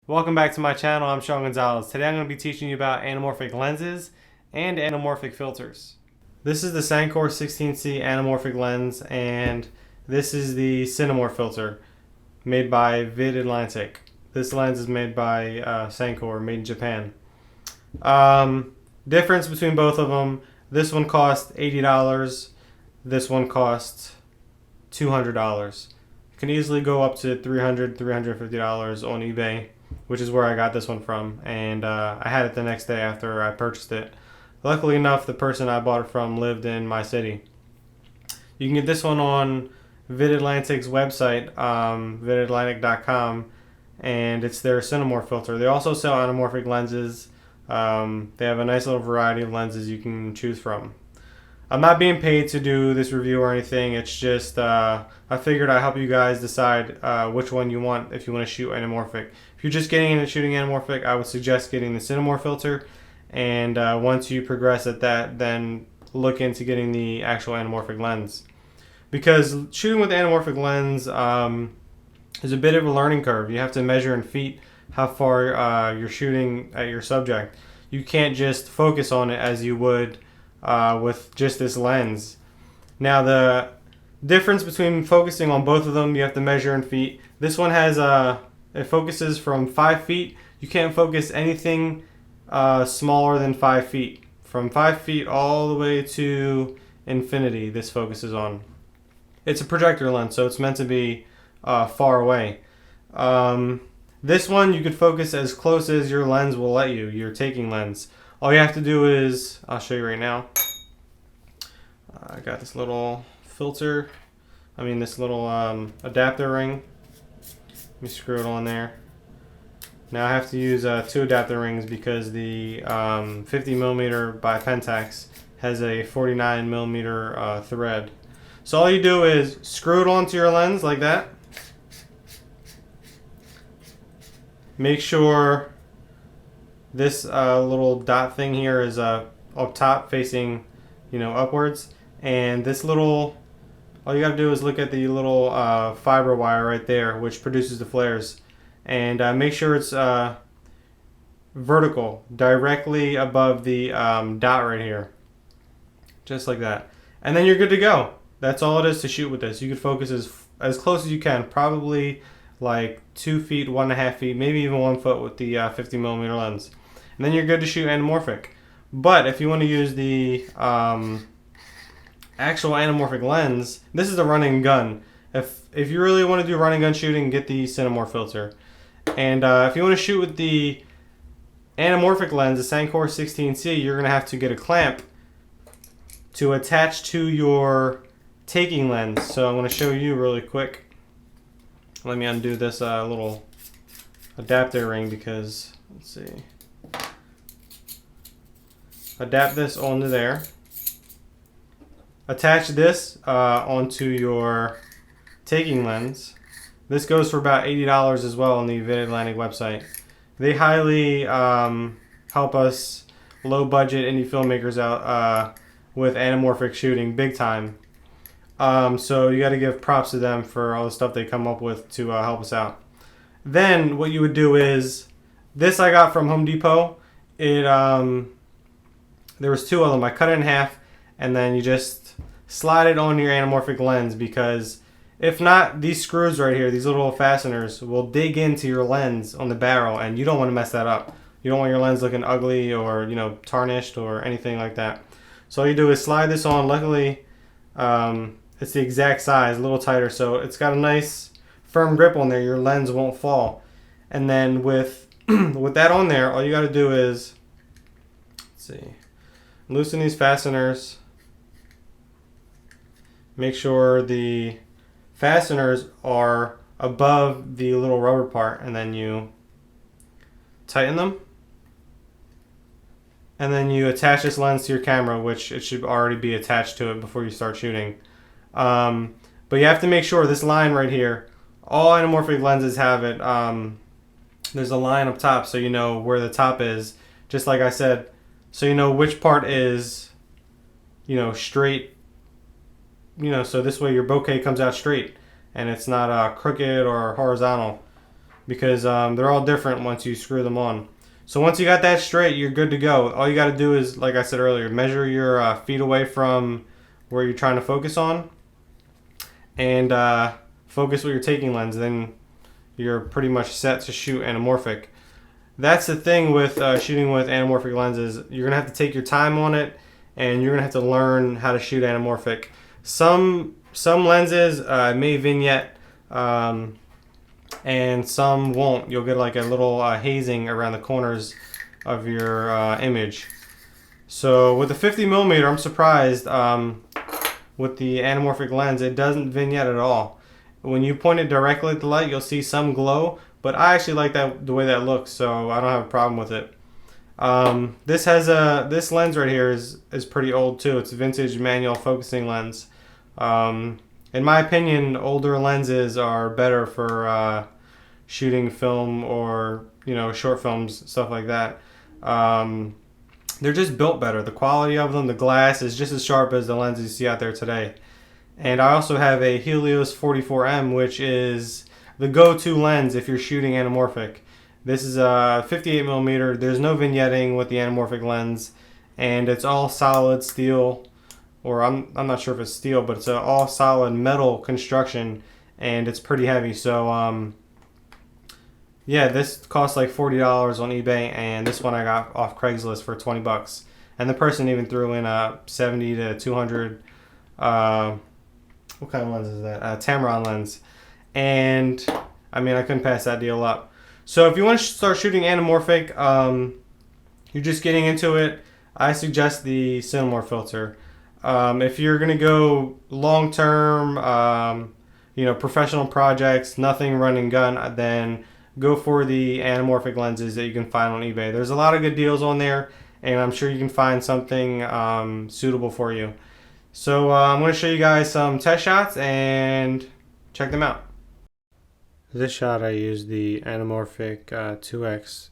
Welcome back to my channel. I'm Shawn Gonzalez. Today I'm going to be teaching you about anamorphic lenses and anamorphic filters. This is the Sankor 16C anamorphic lens, and this is the Cinemorph filter made by Vid-Atlantic. This lens is made by Sankor, made in Japan. Difference between both of them: this one costs $80. This one costs $200. You can easily go up to $300, $350 on eBay, which is where I got this one from, and I had it the next day after I purchased it. Luckily enough, the person I bought it from lived in my city. You can get this one on Vid-Atlantic's website, Vid-Atlantic.I, and it's their Cinemorph filter. They also sell anamorphic lenses. They have a nice little variety of lenses you can choose from. I'm not being paid to do this review or anything. It's just I figured I'd help you guys decide which one you want if you want to shoot anamorphic. If you're just getting into shooting anamorphic, I would suggest getting the Cinemorph filter. And once you progress at that, then look into getting the actual anamorphic lens. Because shooting with anamorphic lens is a bit of a learning curve. You have to measure in feet how far you're shooting at your subject. You can't just focus on it as you would with just this lens. Now the difference between focusing on both of them, you have to measure in feet. This one has it focuses from 5 feet. You can't focus anything smaller than 5 feet. From 5 feet all the way to infinity, this focuses on. It's a projector lens, so it's meant to be far away. This one you could focus as close as your lens will let you, your taking lens. All you have to do is, I'll show you right now. I got this little filter, this little adapter ring. Let me screw it on there. Now I have to use 2 adapter rings because the 50mm by Pentax has a 49mm thread. So all you do is screw it onto your lens like that. Make sure this little dot thing here is up top facing, upwards. And this little, all you gotta do is look at the little fiber wire right there, which produces the flares. And make sure it's vertical, directly above the dot right here. Just like that. And then you're good to go. That's all it is to shoot with this. You can focus as close as you can, probably like 2 feet, 1.5 feet, maybe even 1 foot with the 50mm lens. And then you're good to shoot anamorphic. But if you want to use the actual anamorphic lens, this is a run and gun. If you really want to do run and gun shooting, get the Cinemorph filter. And if you want to shoot with the anamorphic lens, the Sankor 16C, you're going to have to get a clamp to attach to your taking lens. So I'm going to show you really quick. Let me undo this little adapter ring because, let's see. Adapt this onto there. Attach this onto your taking lens. This goes for about $80 as well on the Vid-Atlantic website. They highly help us low budget indie filmmakers out with anamorphic shooting big time. So you got to give props to them for all the stuff they come up with to help us out. Then what you would do is, this I got from Home Depot. There was 2 of them. I cut it in half, and then you just slide it on your anamorphic lens, because if not, these screws right here, these little fasteners, will dig into your lens on the barrel, and you don't want to mess that up. You don't want your lens looking ugly or tarnished or anything like that. So all you do is slide this on. Luckily, it's the exact size, a little tighter, so it's got a nice firm grip on there. Your lens won't fall. And then with with that on there, all you got to do is, let's see, loosen these fasteners. Make sure the fasteners are above the little rubber part, and then you tighten them. And then you attach this lens to your camera, which it should already be attached to it before you start shooting. But you have to make sure this line right here, all anamorphic lenses have it. There's a line up top, so you know where the top is, just like I said, so you know which part is, straight, so this way your bokeh comes out straight and it's not crooked or horizontal. because they're all different once you screw them on. So once you got that straight, you're good to go. All you got to do is, like I said earlier, measure your feet away from where you're trying to focus on, and focus with your taking lens. Then you're pretty much set to shoot anamorphic. That's the thing with shooting with anamorphic lenses. You're gonna have to take your time on it, and you're gonna have to learn how to shoot anamorphic. Some lenses may vignette, and some won't. You'll get like a little hazing around the corners of your image. So with the 50mm, I'm surprised. With the anamorphic lens, it doesn't vignette at all. When you point it directly at the light, you'll see some glow, but I actually like the way that looks, so I don't have a problem with it. This lens right here is pretty old too. It's a vintage manual focusing lens. In my opinion, older lenses are better for shooting film or short films, stuff like that. They're just built better. The quality of them, the glass is just as sharp as the lenses you see out there today. And I also have a Helios 44M, which is the go-to lens if you're shooting anamorphic. This is a 58mm. There's no vignetting with the anamorphic lens, and it's all solid steel, or I'm not sure if it's steel, but it's all solid metal construction, and it's pretty heavy. So yeah, this costs like $40 on eBay, and this one I got off Craigslist for 20 bucks. And the person even threw in a 70 to 200 what kind of lens is that? Tamron lens. And I mean, I couldn't pass that deal up. So if you want to start shooting anamorphic, you're just getting into it, I suggest the Cinemorph filter. If you're going to go long term, professional projects, nothing run and gun, then go for the anamorphic lenses that you can find on eBay. There's a lot of good deals on there, and I'm sure you can find something suitable for you. So I'm going to show you guys some test shots and check them out. This shot I used the Anamorphic 2X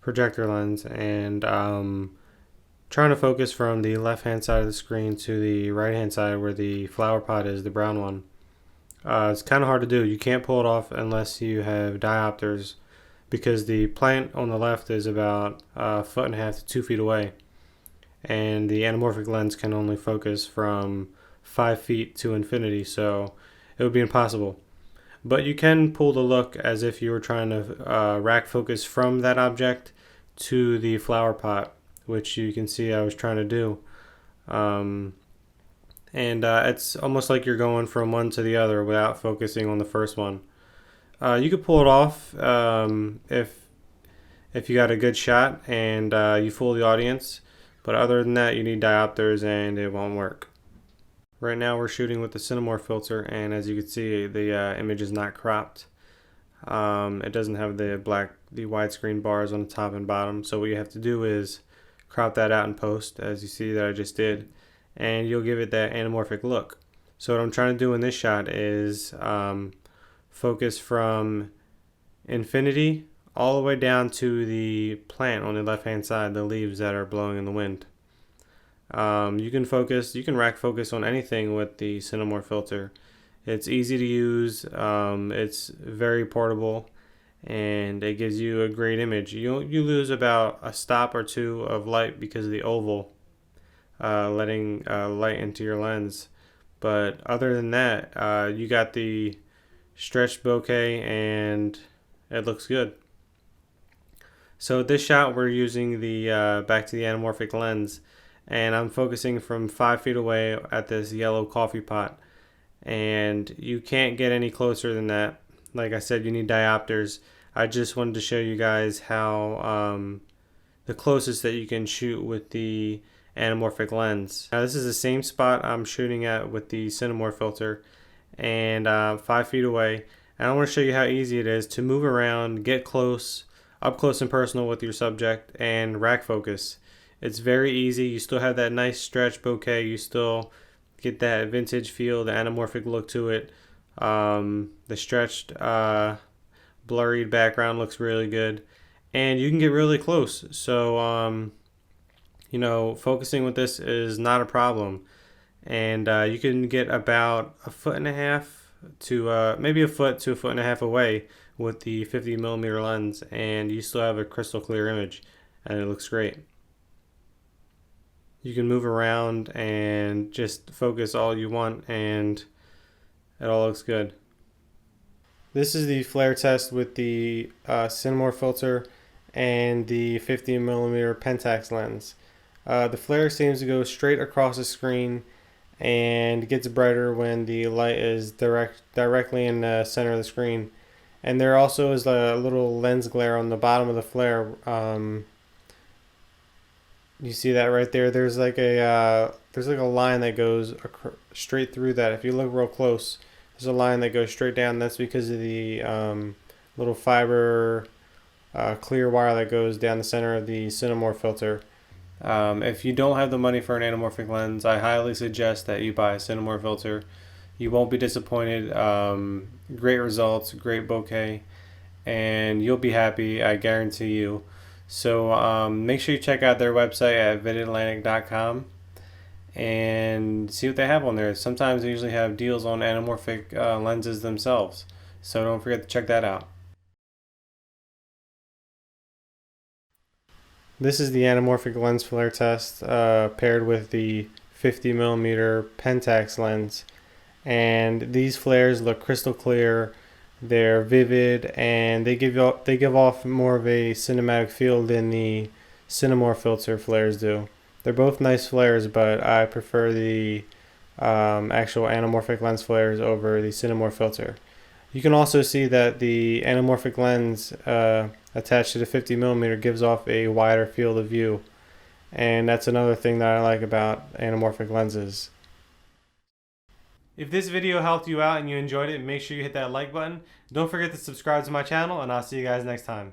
projector lens, and trying to focus from the left hand side of the screen to the right hand side where the flower pot is, the brown one. It's kind of hard to do. You can't pull it off unless you have diopters, because the plant on the left is about 1.5 feet to 2 feet away, and the anamorphic lens can only focus from 5 feet to infinity, so it would be impossible. But you can pull the look as if you were trying to rack focus from that object to the flower pot, which you can see I was trying to do. It's almost like you're going from one to the other without focusing on the first one. You could pull it off if you got a good shot and you fool the audience, but other than that, you need diopters and it won't work. Right now we're shooting with the Cinemorph filter, and as you can see, the image is not cropped. It doesn't have the widescreen bars on the top and bottom, so what you have to do is crop that out in post, as you see that I just did, and you'll give it that anamorphic look. So what I'm trying to do in this shot is focus from infinity all the way down to the plant on the left hand side, the leaves that are blowing in the wind. You can rack focus on anything with the Cinemorph filter. It's easy to use, it's very portable, and it gives you a great image. You lose about a stop or two of light because of the oval letting light into your lens, but other than that, you got the stretched bokeh and it looks good. So with this shot we're using the back to the anamorphic lens, and I'm focusing from 5 feet away at this yellow coffee pot, and you can't get any closer than that. Like I said, you need diopters. I just wanted to show you guys how the closest that you can shoot with the anamorphic lens. Now this is the same spot I'm shooting at with the Cinemorph filter, and 5 feet away, and I want to show you how easy it is to move around, get close, up close and personal with your subject, and rack focus. It's very easy. You still have that nice stretch bokeh. You still get that vintage feel, the anamorphic look to it. The stretched, blurry background looks really good, and you can get really close. So, focusing with this is not a problem, and you can get about 1.5 feet to maybe 1 foot to 1.5 feet away with the 50mm lens, and you still have a crystal clear image, and it looks great. You can move around and just focus all you want, and it all looks good. This is the flare test with the Cinemorph filter and the 50mm Pentax lens. The flare seems to go straight across the screen and gets brighter when the light is directly in the center of the screen. And there also is a little lens glare on the bottom of the flare. You see that right there? There's like a line that goes straight through that. If you look real close, there's a line that goes straight down. That's because of the little fiber clear wire that goes down the center of the Cinemorph filter. If you don't have the money for an anamorphic lens, I highly suggest that you buy a Cinemorph filter. You won't be disappointed. Great results, great bokeh, and you'll be happy, I guarantee you. So make sure you check out their website at Vid-Atlantic.I and see what they have on there. Sometimes they usually have deals on anamorphic lenses themselves, so don't forget to check that out. This is the anamorphic lens flare test paired with the 50mm Pentax lens, and these flares look crystal clear. They're vivid, and they give off more of a cinematic feel than the Cinemorph filter flares do. They're both nice flares, but I prefer the actual anamorphic lens flares over the Cinemorph filter. You can also see that the anamorphic lens attached to the 50mm gives off a wider field of view, and that's another thing that I like about anamorphic lenses. If this video helped you out and you enjoyed it, make sure you hit that like button. Don't forget to subscribe to my channel, and I'll see you guys next time.